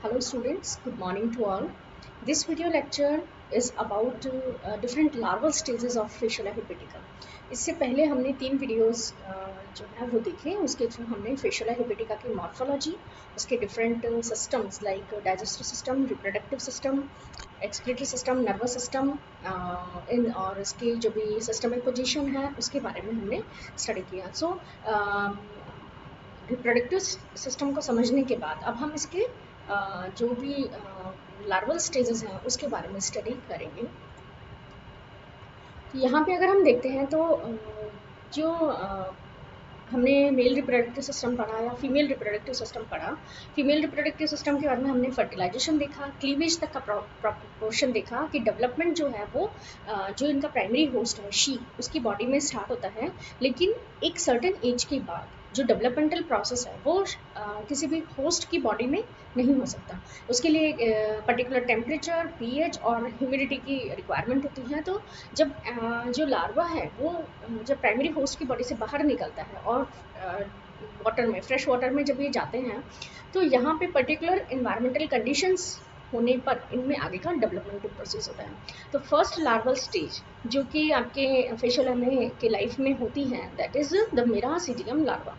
Hello students, good morning to all. This video lecture is about different larval stages of Fasciola hepatica. इससे पहले हमने 3 videos जो है वो देखे, उसके थ्रू हमने Fasciola hepatica की मॉर्फोलॉजी, उसके different systems like digestive system, reproductive system, excretory system, nervous system in और इसकी जो भी सिस्टमिक पोजीशन है उसके बारे में हमने स्टडी किया. सो रिप्रोडक्टिव सिस्टम को समझने के बाद अब हम इसके जो भी लार्वल स्टेजेस हैं उसके बारे में स्टडी करेंगे. तो यहाँ पे अगर हम देखते हैं तो जो हमने मेल रिप्रोडक्टिव सिस्टम पढ़ा या फीमेल रिप्रोडक्टिव सिस्टम पढ़ा. फीमेल रिप्रोडक्टिव सिस्टम के बारे में हमने फर्टिलाइजेशन देखा, क्लीवेज तक का प्रोपोर्शन देखा कि डेवलपमेंट जो है वो जो इनका प्राइमरी होस्ट है शी उसकी बॉडी में स्टार्ट होता है, लेकिन एक सर्टेन एज के बाद जो डेवलपमेंटल प्रोसेस है वो किसी भी होस्ट की बॉडी में नहीं हो सकता. उसके लिए पर्टिकुलर टेम्परेचर, पीएच और ह्यूमिडिटी की रिक्वायरमेंट होती है. तो जब जो लार्वा है वो जब प्राइमरी होस्ट की बॉडी से बाहर निकलता है और वाटर में, फ्रेश वाटर में जब ये जाते हैं तो यहाँ पे पर्टिकुलर इन्वायरमेंटल कंडीशंस होने पर इनमें आगे का डेवलपमेंटल प्रोसेस होता है. तो फर्स्ट लार्वल स्टेज जो कि आपके फेशियल में के लाइफ में होती है that is the miracidium larva.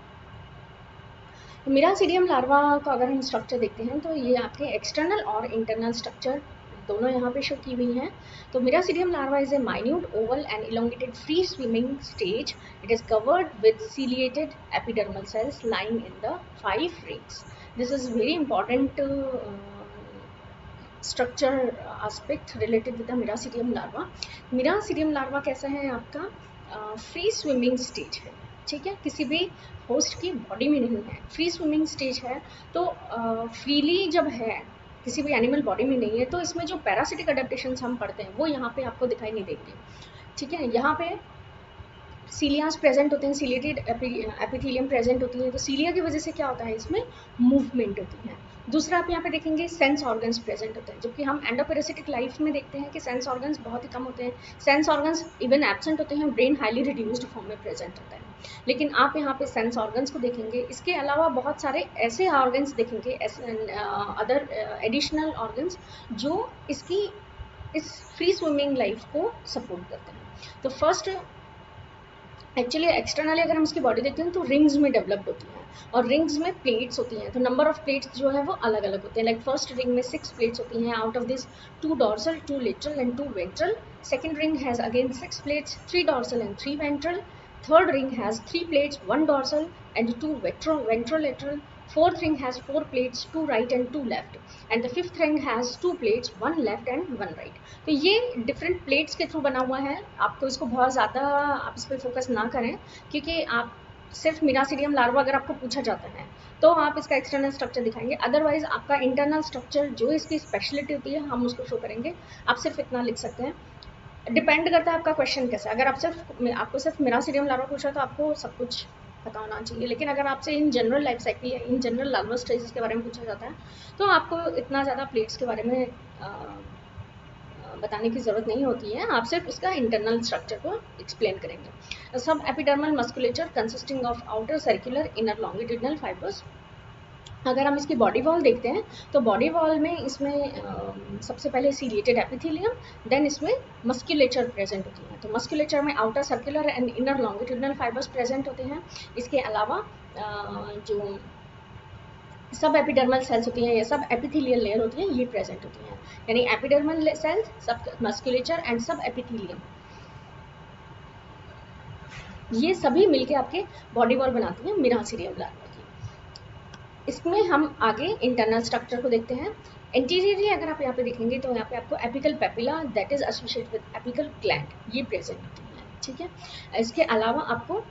Miracidium larva का अगर हम स्ट्रक्चर देखते हैं तो ये आपके एक्सटर्नल और इंटरनल स्ट्रक्चर दोनों यहाँ पे शो की हुई हैं. तो miracidium larva is a minute oval and elongated free swimming stage. It is covered with ciliated epidermal cells lying in the 5 rings. This is very important structure aspect related with the Miracidium larva. Miracidium larva कैसा है आपका? Free swimming stage है, ठीक है, किसी भी host की body में नहीं है, फ्री स्विमिंग स्टेज है. तो फ्रीली जब है किसी भी एनिमल बॉडी में नहीं है तो इसमें जो पैरासिटिक अडेप्टेशन हम पढ़ते हैं वो यहाँ पे आपको दिखाई नहीं देंगे, ठीक है. यहाँ पे सीलियाज प्रेजेंट होते हैं, सीलिएटेड एपिथेलियम प्रेजेंट होती है. तो सीलिया की वजह से क्या होता है, इसमें मूवमेंट होती है. दूसरा आप यहाँ पे देखेंगे सेंस ऑर्गन्स प्रेजेंट होते हैं, जबकि हम एंडोपेरासिटिक लाइफ में देखते हैं कि सेंस ऑर्गन्स बहुत ही कम होते हैं, सेंस ऑर्गन्स इवन एब्सेंट होते हैं, ब्रेन हाईली रिड्यूस्ड फॉर्म में प्रेजेंट होता है. लेकिन आप यहाँ पे सेंस ऑर्गन्स को देखेंगे, इसके अलावा बहुत सारे ऐसे ऑर्गन्स देखेंगे, अदर एडिशनल ऑर्गन्स जो इसकी इस फ्री स्विमिंग लाइफ को सपोर्ट करते हैं. तो फर्स्ट एक्चुअली एक्सटर्नली अगर हम इसकी बॉडी देखते हैं तो रिंग्स में डेवलप्ड होती हैं और रिंग्स में प्लेट्स होती हैं. तो नंबर ऑफ प्लेट्स जो है वो अलग अलग होते हैं. लाइक फर्स्ट रिंग में 6 प्लेट्स होती हैं. Out of this 2 dorsal, 2 lateral and 2 ventral. Second ring has again 6 plates, 3 dorsal and 3 ventral. Third ring has 3 plates, 1 dorsal and 2 ventrolateral. Fourth ring has 4 plates, 2 right and 2 left. And the fifth ring has 2 plates, 1 left and 1 right. तो ये different plates के through बना हुआ है. आपको इसको बहुत ज़्यादा आप इस पर फोकस ना करें, क्योंकि आप सिर्फ मिरासीडियम लार्वा अगर आपको पूछा जाता है तो आप इसका एक्सटर्नल स्ट्रक्चर दिखाएंगे, अदरवाइज आपका इंटरनल स्ट्रक्चर जो इसकी स्पेशलिटी होती है हम उसको शो करेंगे. आप सिर्फ इतना लिख सकते हैं. डिपेंड करता है आपका क्वेश्चन कैसा है. अगर आपको सिर्फ मिरासीडियम लार्वा पूछा तो आपको सब कुछ पता होना चाहिए, लेकिन अगर आपसे इन जनरल लाइफ साइकिल या इन जनरल लार्वल स्टेजेस के बारे में पूछा जाता है तो आपको इतना ज़्यादा प्लेट्स के बारे में बताने की ज़रूरत नहीं होती है. आप सिर्फ इसका इंटरनल स्ट्रक्चर को एक्सप्लेन करेंगे. सब epidermal musculature consisting of outer circular inner longitudinal fibres. अगर हम इसकी बॉडी वॉल देखते हैं तो बॉडी वॉल में इसमें सबसे पहले सीलिएटेड एपिथेलियम, देन इसमें मस्कुलेचर प्रेजेंट होती है. तो मस्कुलेचर में outer circular and inner longitudinal fibres present होते हैं. इसके अलावा जो सब एपिडर्मल सेल्स होती हैं या सब एपिथेलियल लेयर होती हैं ये प्रेजेंट होती हैं. यानी एपिडर्मल सेल्स, सब मस्कुलेचर एंड सब एपिथेलियम, ये सभी मिलके आपके बॉडी वॉल बनाती हैं मिरासीडियम लार्वा की. इसमें हम आगे इंटरनल स्ट्रक्चर को देखते हैं. इंटीरियरली अगर आप यहाँ पे देखेंगे तो यहाँ पे आपको apical papilla that is associated with apical gland ये प्रेजेंट होती है, ठीक है. इसके अलावा आपको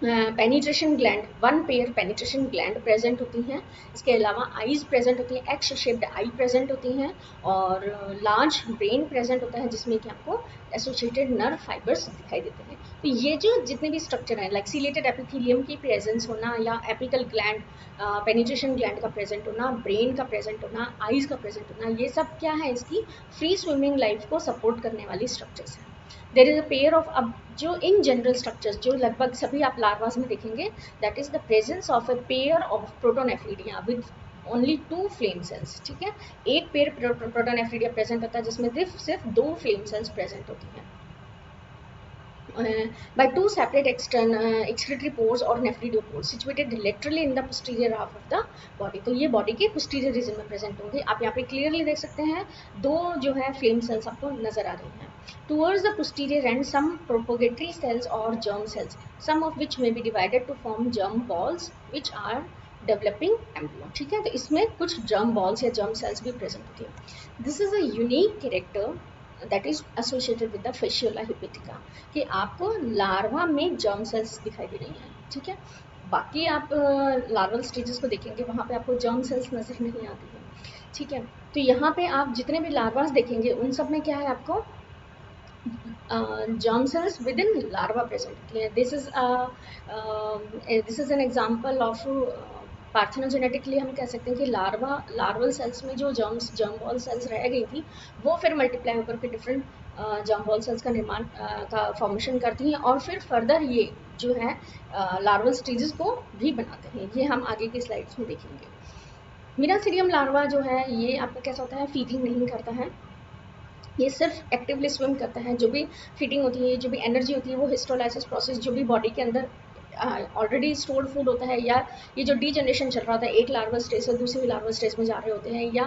penetration gland, 1 pair penetration gland present होती हैं. इसके अलावा आईज प्रेजेंट होती हैं, एक्स शेप्ड आई प्रेजेंट होती हैं और लार्ज ब्रेन प्रेजेंट होता है जिसमें कि आपको एसोसिएटेड नर्व फाइबर्स दिखाई देते हैं. तो ये जो जितने भी स्ट्रक्चर हैं लाइक सीलेटेड एपिथेलियम की प्रेजेंस होना या एपिकल ग्लैंड, पेनिट्रेशन ग्लैंड का प्रेजेंट होना, ब्रेन का प्रेजेंट होना, आईज का प्रेजेंट होना, ये सब क्या है इसकी फ्री स्विमिंग लाइफ को सपोर्ट करने वाली स्ट्रक्चर्स हैं. There is a pair of, अब जो इन जनरल स्ट्रक्चर्स जो लगभग सभी आप लार्वास में देखेंगे that is the presence of a pair of protonephridia with only 2 flame sales, ठीक है। एक पेयर प्रोटोनेफ्रिडिया प्रेजेंट होता है जिसमें सिर्फ 2 फ्लेम सेल्स प्रेजेंट होती हैं by 2 separate excretory pores or nephridiopores situated laterally in the posterior half of the body। तो ये बॉडी के posterior region में प्रेजेंट होंगे। आप यहाँ पे क्लियरली देख सकते हैं 2 जो है फ्लेम सेल्स आपको नजर आ रही हैं। Towards the posterior end some propagatory cells or germ cells, some of which may be divided to form germ balls which are developing embryo, ठीक है। तो इसमें कुछ जर्म बॉल्स या जर्म सेल्स भी प्रेजेंट होती है। This is a unique character that is associated with the Fasciola हिपेटिका, कि आपको लार्वा में जर्म सेल्स दिखाई दे रही हैं, ठीक है। बाकी आप लार्वल स्टेजेस को देखेंगे वहाँ पे आपको जर्म सेल्स नजर नहीं आती है, ठीक है। तो यहाँ पे आप जितने भी लार्वास देखेंगे उन सब में क्या है, आपको germ cells within larva present है। This is an example of पार्थेनोजेनेटिकली हम कह सकते हैं कि लार्वल सेल्स में जो जर्म बॉल सेल्स रह गई थी वो फिर मल्टीप्लाई होकर के डिफरेंट जर्म बॉल सेल्स का निर्माण का फॉर्मेशन करती हैं और फिर फर्दर ये जो है लार्वल स्टेजेस को भी बनाते हैं। ये हम आगे की स्लाइड्स में देखेंगे। मिरासीडियम लार्वा जो है ये आपका कैसा होता है, फीडिंग नहीं करता है, ये सिर्फ एक्टिवली स्विम करता है। जो भी फीडिंग होती है, जो भी एनर्जी होती है, वो हिस्टोलाइसिस प्रोसेस जो भी बॉडी के अंदर ऑलरेडी स्टोर्ड फूड होता है, या ये जो डीजनरेशन चल रहा होता है, एक लार्वल स्टेज से दूसरी लार्वल स्टेज में जा रहे होते हैं, या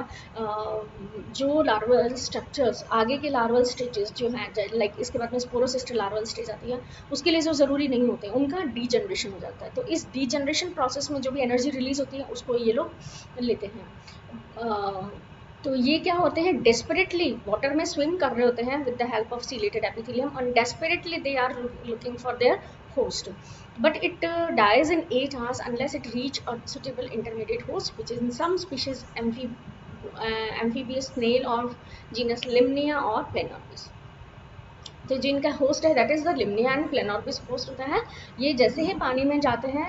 जो लार्वल स्ट्रक्चर्स आगे के लार्वल स्टेजेस जो हैं, लाइक इसके बाद में स्पोरोसिस्ट लार्वल स्टेज आती है, उसके लिए जो ज़रूरी नहीं होते उनका डीजनरेशन हो जाता है। तो इस डीजनरेशन प्रोसेस में जो भी एनर्जी रिलीज होती है उसको ये लोग लेते हैं। तो ये क्या होते हैं, डेस्परेटली वाटर में स्विम कर रहे होते हैं with the help of ciliated epithelium, और desperately they are looking for their host, but it dies in 8 hours unless it reach a suitable intermediate host, which is in some species amphibious snail or genus Limnaea or Planorbis। तो जिनका host है that is the Limnaea and Planorbis host होता है। ये जैसे ही पानी में जाते हैं,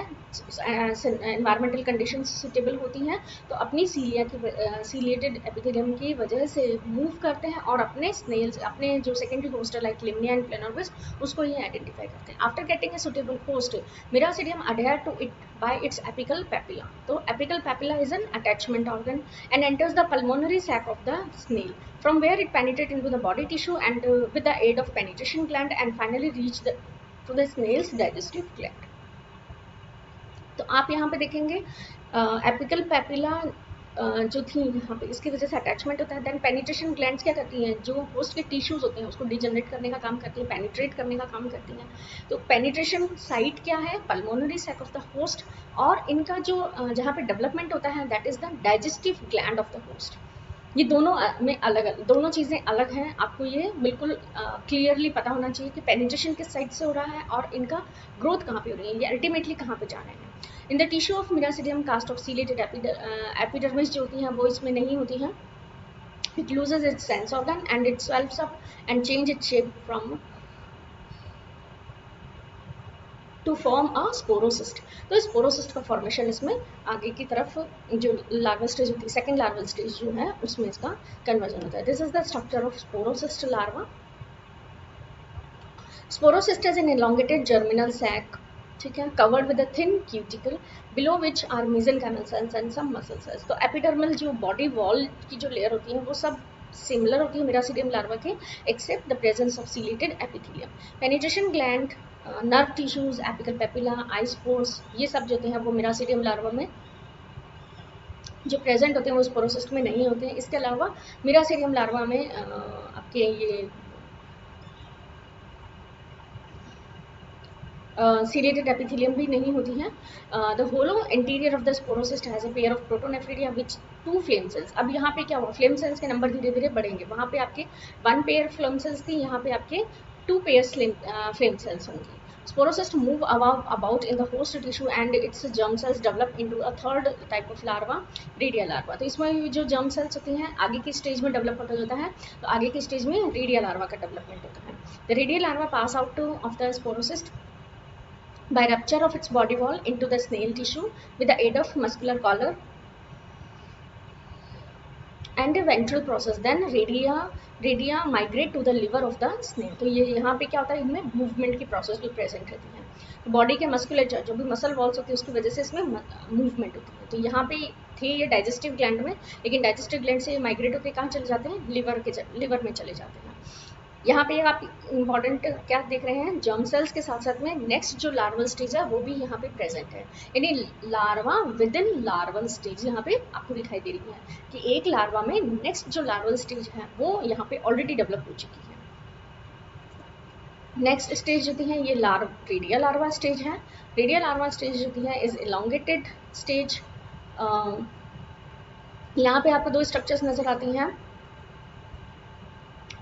एनवायरमेंटल कंडीशंस सुटेबल होती हैं तो अपनी सीलिएटेड एपिथेलियम की वजह से मूव करते हैं और अपने स्नेल्स, अपने जो सेकेंडरी होस्ट है लाइक लिम्निया एंड प्लेनोर्बिस, उसको ये आइडेंटिफाई करते हैं। After getting a suitable host, miracidium adhere to it by its apical papilla। तो apical papilla is an attachment organ and enters the pulmonary sac of the snail, from where it penetrates into the body tissue and with the aid of penetration gland and finally reach to the snail's digestive gland। तो आप यहाँ पे देखेंगे apical papilla जो थी यहाँ पे, इसकी वजह से अटैचमेंट होता है। देन पेनिट्रेशन ग्लैंड्स क्या करती हैं, जो होस्ट के टिश्यूज होते हैं उसको डिजनरेट करने का काम करती हैं, पेनिट्रेट करने का काम करती हैं। तो पेनिट्रेशन साइट क्या है, pulmonary sac of the host, और इनका जो जहाँ पे डेवलपमेंट होता है that is the digestive gland of the host. ये दोनों में दोनों चीज़ें अलग हैं। आपको ये बिल्कुल क्लियरली पता होना चाहिए कि पेनिट्रेशन किस साइड से हो रहा है और इनका ग्रोथ कहाँ पे हो रही है, ये अल्टीमेटली कहाँ पे जा रहे हैं। In the tissue of miracidium cast off ciliated epidermis जो होती हैं वो इसमें नहीं होती हैं। It loses its sense organ and it swells up and change its shape from to form a sporocyst. तो स्पोरोसिस्ट का फॉर्मेशन इसमें आगे की तरफ जो लार्वल स्टेज होती है, सेकेंड लार्वल स्टेज जो है उसमें इसका कन्वर्जन होता है। This is the structure of sporocyst larva. Sporocyst is an elongated germinal sac, ठीक है, covered with a thin cuticle below which are mesenchymal cells and some muscle cells. तो epidermal जो बॉडी वॉल की जो layer होती है वो सब सिमिलर होती है मिरासीडियम लार्वा के, except the presence of ciliated epithelium. Penetration gland, nerve tissues, apical papilla, eye spots, ये सब जो होते हैं वो मिरासीडियम लार्वा में जो प्रेजेंट होते हैं वो स्पोरोसिस्ट में नहीं होते हैं। इसके अलावा मिरासीडियम लार्वा में आपके ये सीलेटेड एपिथेलियम भी नहीं होती हैं। The hollow interior of the sporocyst has a pair of protonephridia which 2 flame cells. अब यहाँ पे क्या हुआ, फ्लेम सेल्स के नंबर धीरे धीरे बढ़ेंगे। वहाँ पे आपके 1 पेयर फ्लेम सेल्स थी, यहाँ पे आपके 2 पेयर फ्लेम सेल्स होंगे। Sporocyst move about in the host tissue and its germ cells develop into a third type of larva, radial larva। तो इसमें जो germ cells होती हैं आगे की स्टेज में डेवलप होता है, तो आगे की स्टेज में radial larva का डेवलपमेंट होता है। The radial larva pass out of the sporocyst by rupture of its body wall into the snail tissue with the aid of muscular collar and a ventral process, then redia migrate to the liver of the snail. तो ये यहाँ पे क्या होता है, इनमें movement की process भी प्रेजेंट रहती है। तो बॉडी के मस्कुलेचर जो भी मसल वॉल्स होती है उसकी वजह से इसमें मूवमेंट होती है। तो यहाँ पे थे ये डाइजेस्टिव ग्लैंड में, लेकिन डाइजेस्टिव ग्लैंड से माइग्रेट होकर कहाँ चले जाते हैं, लिवर में चले जाते हैं। यहाँ पे आप इम्पॉर्टेंट क्या देख रहे हैं, जर्म सेल्स के साथ साथ में नेक्स्ट जो लार्वल स्टेज है वो भी यहाँ पे प्रेजेंट है, यानी larva with in larval stage यहाँ पे आपको दिखाई दे रही है कि एक लार्वा में नेक्स्ट जो लार्वल स्टेज है वो यहाँ पे ऑलरेडी डेवलप हो चुकी है। नेक्स्ट स्टेज जो है ये रेडियल लार्वा स्टेज है। रेडियल लार्वा स्टेज जो है इज इलोंगेटेड स्टेज। यहाँ पे आपको दो स्ट्रक्चर्स नजर आती हैं,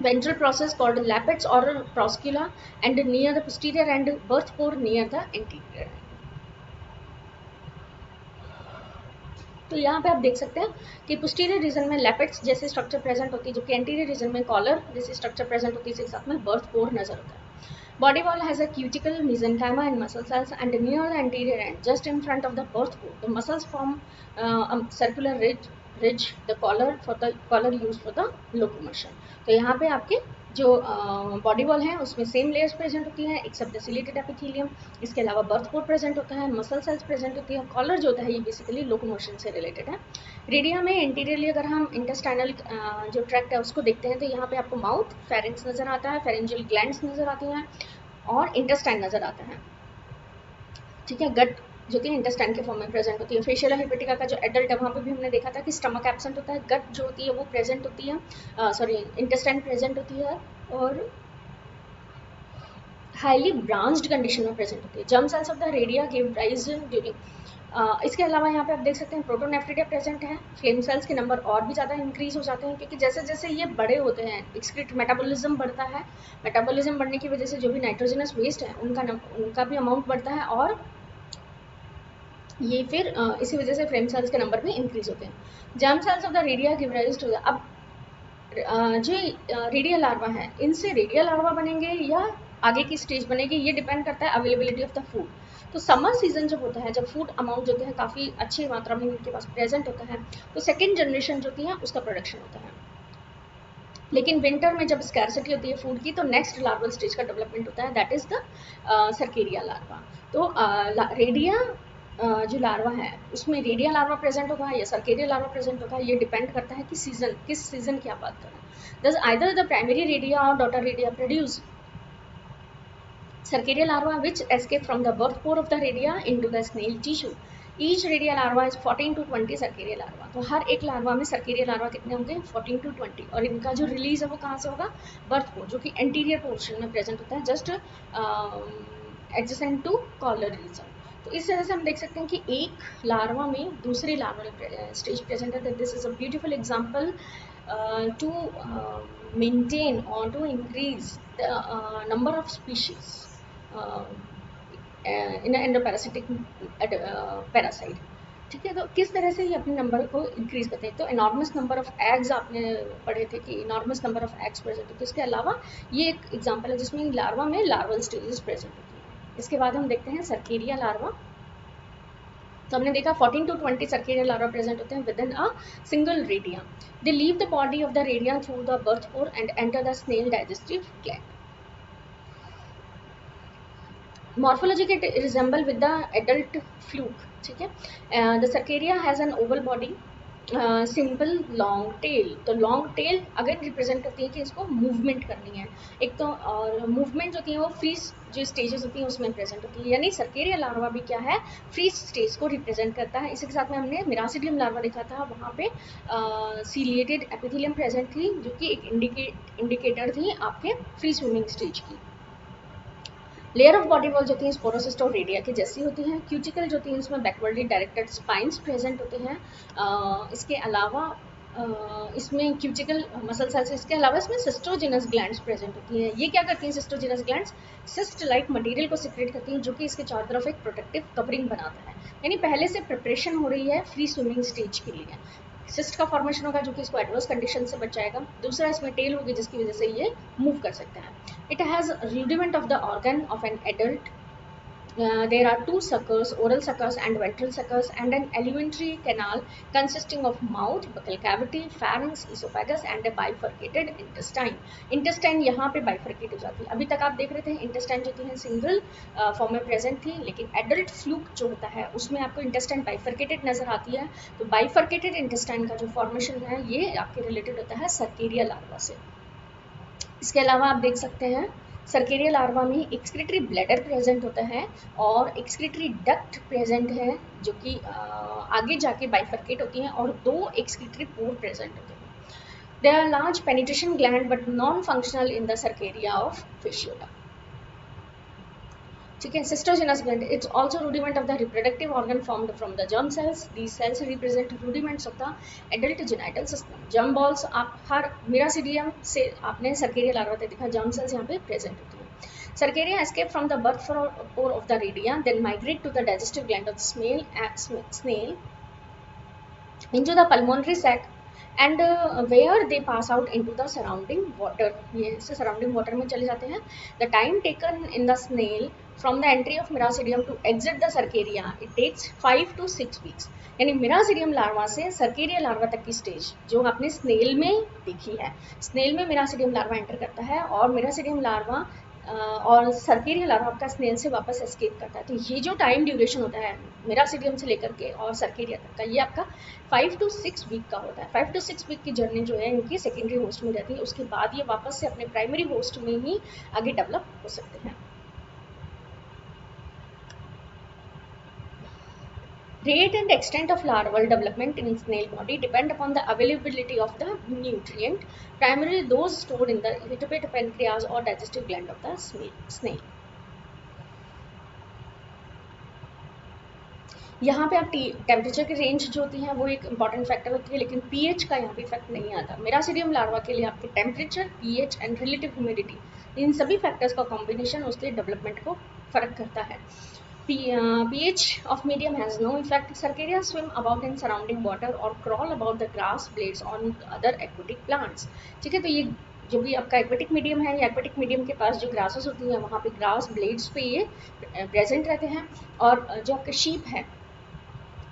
ventral process called lappets or proscula and near the posterior and birth pore near the anterior। तो यहाँ पे आप देख सकते हैं कि पोस्टीरियर रीजन में लैपेट्स जैसे स्ट्रक्चर प्रेजेंट होती है, जो कि एंटीरियर रीजन में कॉलर जैसे स्ट्रक्चर प्रेजेंट होती है, इसके साथ में बर्थ पोर नजर होता है। Body wall has a cuticle, mesenchyma and muscle cells, and near the anterior end, just in front of the birth pore, the muscles form a circular ridge, the collar used for the locomotion। तो यहाँ पे आपके जो body wall है उसमें same layers present होती है accept the chelated epithelium. इसके अलावा बर्थ पोर प्रेजेंट होता है, मसल सेल्स प्रेजेंट होती है, कॉलर जो होता है ये बेसिकली लोकोमोशन से रिलेटेड है। रेडिया में इंटीरियरली अगर हम इंटेस्टाइनल जो ट्रैक्ट है उसको देखते हैं तो यहाँ पे आपको माउथ, फेरिंक्स नजर आता है, फेरेंजियल ग्लैंड्स नजर आती हैं और इंटेस्टाइन नजर आता है। ठीक है, गट जो कि इंटेस्टाइन के फॉर्म में प्रेजेंट होती है। फेशियल हेपेटिका का जो एडल्ट है वहाँ पे भी हमने देखा था कि स्टमक एब्सेंट होता है, गट जो होती है वो प्रेजेंट होती है, इंटेस्टाइन प्रेजेंट होती है और हाईली ब्रांच्ड कंडीशन में प्रेजेंट होती है। Germ cells of the redia give rise during. इसके अलावा यहाँ पे आप देख सकते हैं प्रोटोनेफ्रिडिया प्रेजेंट है। फ्लेम सेल्स के नंबर और भी ज़्यादा इंक्रीज हो जाते हैं क्योंकि जैसे जैसे ये बड़े होते हैं एक्सक्रीट मेटाबॉलिज्म बढ़ता है, मेटाबॉलिज्म बढ़ने की वजह से जो भी नाइट्रोजनस वेस्ट है उनका भी अमाउंट बढ़ता है और ये फिर इसी वजह से फ्लेम सेल्स के नंबर भी इंक्रीज होते हैं। Germ cells of the redia give rise to the, अब जो रेडियल लार्वा है इनसे रेडियल लार्वा बनेंगे या आगे की स्टेज बनेगी, ये डिपेंड करता है अवेलेबिलिटी ऑफ द फूड। तो समर सीजन जब होता है, जब फूड अमाउंट जो है काफ़ी अच्छी मात्रा में उनके पास प्रेजेंट होता है तो सेकेंड जनरेशन जो है उसका प्रोडक्शन होता है। लेकिन विंटर में जब स्कैरसिटी होती है फूड की तो नेक्स्ट लार्वल स्टेज का डेवलपमेंट होता है, that is the cercaria larva. तो रेडिया जो लार्वा है उसमें रेडिया लार्वा प्रेजेंट होगा या सर्केरिया लार्वा प्रेजेंट होगा, ये डिपेंड करता है कि सीजन, किस सीजन की आप बात करें। Thus either the primary redia और daughter redia produce cercaria larva which escape from the birth pore of the radia into the snail tissue. Each redia larva is 14 to 20 cercaria larva. तो हर एक larva में cercaria larva कितने होंगे, 14 to 20, और इनका जो रिलीज है वो कहाँ से होगा, बर्थ पोर जो कि एंटीरियर पोर्शन में प्रेजेंट होता है, just adjacent to collar region. तो इस तरह से हम देख सकते हैं कि एक लार्वा में दूसरी लार्वा स्टेज प्रेजेंट है। This is a beautiful example to maintain or to increase the number of species in an endoparasitic parasite। ठीक है, तो किस तरह से ये अपने नंबर को इंक्रीज करते हैं। तो इनॉर्मस नंबर ऑफ एग्स आपने पढ़े थे कि enormous number of eggs present होते हैं। इसके अलावा ये एक एग्जांपल है जिसमें लार्वा में लार्वल स्टेजेस प्रेजेंट होती है। इसके बाद हम देखते हैं सर्केरिया लार्वा। तो हमने देखा 14 to 20 सर्केरिया लार्वा प्रेजेंट होते हैं within a single redia. They leave the body of the redia through the birth pore and enter the snail digestive gland. Morphology के resemble with the adult fluke. ठीक है, the cercaria has an oval body, simple long tail. तो long tail अगर represent करती है कि इसको movement करनी है एक तो, और मूवमेंट जो होती है वो फ्रीज जो स्टेजेस होती हैं उसमें प्रेजेंट होती है, यानी सर्केरिया लार्वा भी क्या है, फ्रीज स्टेज को रिप्रेजेंट करता है। इसी के साथ में हमने मिरासिडियम लार्वा देखा था, वहाँ पे सीलिएटेड एपिथेलियम प्रेजेंट थी जो कि एक इंडिकेटर थी आपके फ्री स्विमिंग स्टेज की। लेयर ऑफ बॉडी वॉल जो होती है स्पोरोसिस्ट और रेडिया की जैसी होती है। क्यूटिकल जो होती है इसमें बैकवर्डली डायरेक्टेड स्पाइंस प्रेजेंट होते हैं। इसके अलावा इसमें क्यूटिकल मसल सेल्स, इसके अलावा इसमें सिस्टोजिनस ग्लैंड्स प्रेजेंट होती हैं। ये क्या करती हैं सिस्टोजिनस ग्लैंड्स, सिस्ट लाइक मटेरियल को सिक्रेट करती हैं जो कि इसके चारों तरफ एक प्रोटेक्टिव कवरिंग बनाता है, यानी पहले से प्रिपरेशन हो रही है फ्री स्विमिंग स्टेज के लिए। सिस्ट का फॉर्मेशन होगा जो कि इसको एडवर्स कंडीशन से बचाएगा। दूसरा इसमें टेल होगी जिसकी वजह से ये मूव कर सकता है। It has rudiment of the organ of an adult there are two suckers, oral suckers and ventral suckers, and an alimentary canal consisting of mouth, buccal cavity, pharynx, esophagus and a bifurcated intestine. Intestine यहाँ पे bifurcate हो जाती है. अभी तक आप देख रहे थे intestine जो थी सिंगल फॉर्म में प्रेजेंट थी, लेकिन एडल्ट फ्लूक जो होता है उसमें आपको intestine bifurcated नजर आती है. तो bifurcated intestine का जो फॉर्मेशन है ये आपके रिलेटेड होता है सर्केरिया लार्वा से. इसके अलावा आप देख सकते हैं सर्केरिया लार्वा में एक्सक्रीटरी ब्लैडर प्रेजेंट होता है और एक्सक्रीटरी डक्ट प्रेजेंट है जो कि आगे जाके बाइफर्केट होती हैं और दो एक्सक्रीटरी पोर प्रेजेंट होते हैं. There are large penetration gland but non functional in the cercaria of Fasciola. ठीक है. Cystogenous gland, it's also rudiment of the reproductive organ formed from the germ cells. These cells represent rudiments of the adult genital system. Germ balls आप हर मिरासीडियम से आपने cercaria larva तक देखा, germ cells यहाँ पे प्रेजेंट होती है. Cercaria escape from the birth pore of the redia, then migrate to the digestive gland of the snail into the pulmonary sac and where they pass out into the surrounding water. ये surrounding water में चले जाते हैं. The time taken in the snail from the entry of Miracidium to exit the Cercaria, it takes 5 to 6 weeks. यानी मिरासीडियम larva से cercaria larva तक की stage जो आपने स्नेल में देखी है, स्नेल में मिरासीडियम लार्वा एंटर करता है और मिरासीडियम लार्वा और सर्केरिया लार्वा आपका स्नेल से वापस एस्केप करता है. तो ये जो टाइम ड्यूरेशन होता है मिरासीडियम से लेकर के और सर्केरिया तक का, ये आपका 5 to 6 वीक का होता है. 5 to 6 वीक की जर्नी जो है इनकी सेकेंडरी होस्ट में रहती है. उसके बाद ये वापस से अपने प्राइमरी होस्ट में ही आगे डेवलप हो सकते हैं. Rate and extent of larval development in snail body depend upon the availability of the nutrient, primarily those stored in the irritable pancreas or digestive gland of the snail. यहाँ पे आप temperature की range जो होती है वो एक important factor होती है, लेकिन पीएच का यहाँ पे इफेक्ट नहीं आता. मिरासीडियम लार्वा के लिए आपके temperature, pH and relative humidity, इन सभी फैक्टर्स का कॉम्बिनेशन उसके डेवलपमेंट को फर्क करता है. pH of medium has no effect. Cercaria swim about in surrounding water or crawl about the grass blades on other aquatic plants. ठीक है. तो ये जो भी आपका एक्वेटिक मीडियम है, या एक्वेटिक मीडियम के पास जो ग्रासेस होती हैं वहाँ पे ग्रास ब्लेड्स पे ये प्रेजेंट रहते हैं. और जो आपके शीप है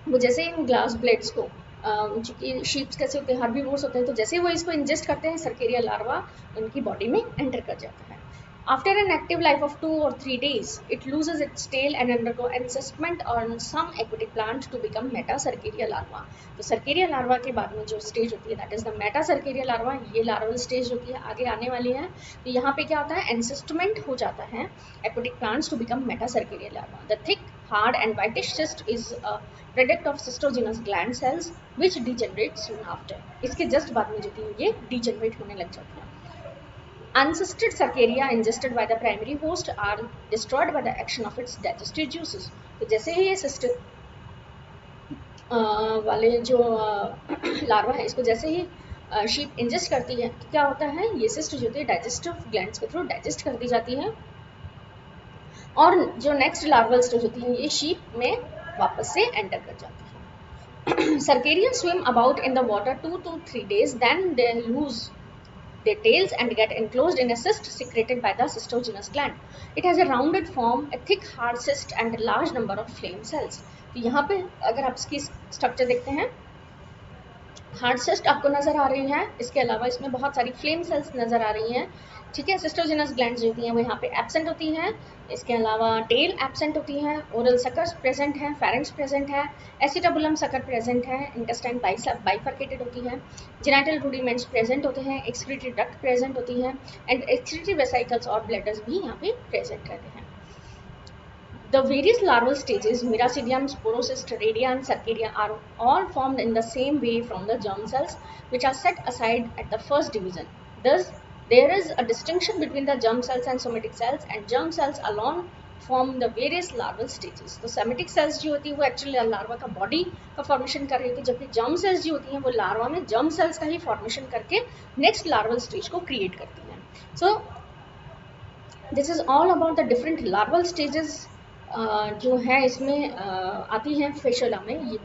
वो जैसे इन ग्लास ब्लेड्स को, चूँकि शीप्स कैसे होते हैं, हर्बीवोर्स होते हैं, तो जैसे वो इसको इंजेस्ट करते हैं सर्केरिया लार्वा उनकी बॉडी में एंटर कर जाता है. After an active life of 2 or 3 days, it loses its tail and undergo encystment on some aquatic plant to become metacercaria larva. तो सर्केरिया लार्वा के बाद में जो स्टेज होती है that is the metacercaria larva. ये लार्वल स्टेज होती है, आगे आने वाली है. तो यहाँ पे क्या होता है, एंसिस्टमेंट हो जाता है aquatic plants to become metacercaria larva. The thick, hard and whitish cyst is a product of cystogenous gland cells which degenerate soon after. इसके जस्ट बाद में जो थी ये degenerate होने लग जाती है. Uncysted cercaria ingested by the primary host are destroyed by the action of its digestive juices. तो जैसे ही ये सिस्टर वाले जो लार्वा है इसको जैसे ही शीप इंजेस्ट करती है तो क्या होता है, ये सिस्ट जो होती है डाइजेस्टिव ग्लैंड्स के थ्रू डाइजेस्ट कर दी जाती है और जो नेक्स्ट लार्वल स्टेज होती है ये शीप में वापस से एंटर कर जाती है. Cercaria swim about in the water 2 to 3 days, then they lose their tails and get enclosed in a cyst secreted by the cystogenous gland. It has a rounded form, a thick hard cyst and a large number of flame cells. तो यहाँ पे अगर आप इसकी structure देखते हैं, hard cyst आपको नजर आ रही है, इसके अलावा इसमें बहुत सारी फ्लेम सेल्स नजर आ रही हैं. ठीक है. सिस्टोजेनस ग्लैंड्स जो होती हैं वो यहाँ पे एब्सेंट होती हैं. इसके अलावा टेल एब्सेंट होती है, ओरल सकर्स प्रेजेंट है, फेरेंक्स प्रेजेंट है, एसिटाबुलम सकर प्रेजेंट है, इंटेस्टाइन बाइफर्केटेड होती है, जेनाइटल रूडिमेंट्स प्रेजेंट होते हैं, एक्सक्रीटरी डक्ट प्रेजेंट होती है एंड एक्सक्रीटरी वेसिकल्स और ब्लैडर्स भी यहाँ पे प्रेजेंट रहते हैं. The various larval stages, Miracidium, Sporocyst, Radia and Cercaria are all formed in the same way from the germ cells which are set aside at the first division. Thus, there is a distinction between the germ cells and somatic cells, and germ cells alone form the various larval stages. तो somatic cells जो होती है वो actually larva का body का formation कर रही थी, जबकि germ cells जो होती हैं वो लार्वा में germ cells का ही फॉर्मेशन करके नेक्स्ट larval stage को क्रिएट करती हैं. So, this is all about the different larval stages जो है इसमें आती हैं फिशोला में. ये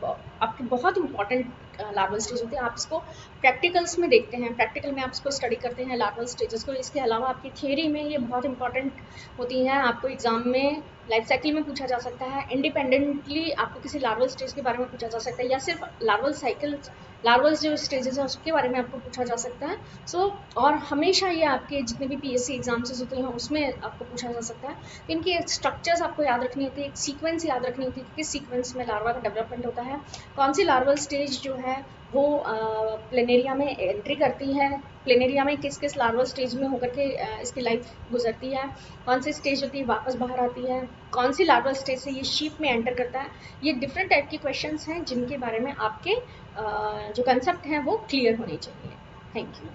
आपके बहुत इंपॉर्टेंट लार्वल स्टेज होते हैं। आप इसको प्रैक्टिकल्स में देखते हैं, प्रैक्टिकल में आप इसको स्टडी करते हैं लार्वल स्टेजेस को। इसके अलावा आपकी थियरी में ये बहुत इंपॉर्टेंट होती हैं। आपको एग्जाम में लाइफ साइकिल में पूछा जा सकता है, इंडिपेंडेंटली आपको किसी लार्वल स्टेज के बारे में पूछा जा सकता है, या सिर्फ लार्वल साइकिल, लार्वल जो स्टेजेस हैं उसके बारे में आपको पूछा जा सकता है। और हमेशा ये आपके जितने भी पीएससी एग्जाम्स होते हैं उसमें आपको पूछा जा सकता है। तो इनकी स्ट्रक्चर्स आपको याद रखनी होती है, एक सीक्वेंस याद रखनी होती है कि किस सीक्वेंस में लार्वा का डेवलपमेंट होता है, कौन सी लार्वल स्टेज जो है वो प्लेनेरिया में एंट्री करती है, प्लेनेरिया में किस किस लार्वल स्टेज में होकर के इसकी लाइफ गुजरती है, कौन सी स्टेज होती है वापस बाहर आती है, कौन सी लार्वल स्टेज से ये शीप में एंटर करता है। ये डिफरेंट टाइप के क्वेश्चंस हैं जिनके बारे में आपके जो कंसेप्ट हैं वो क्लियर होने चाहिए। Thank you.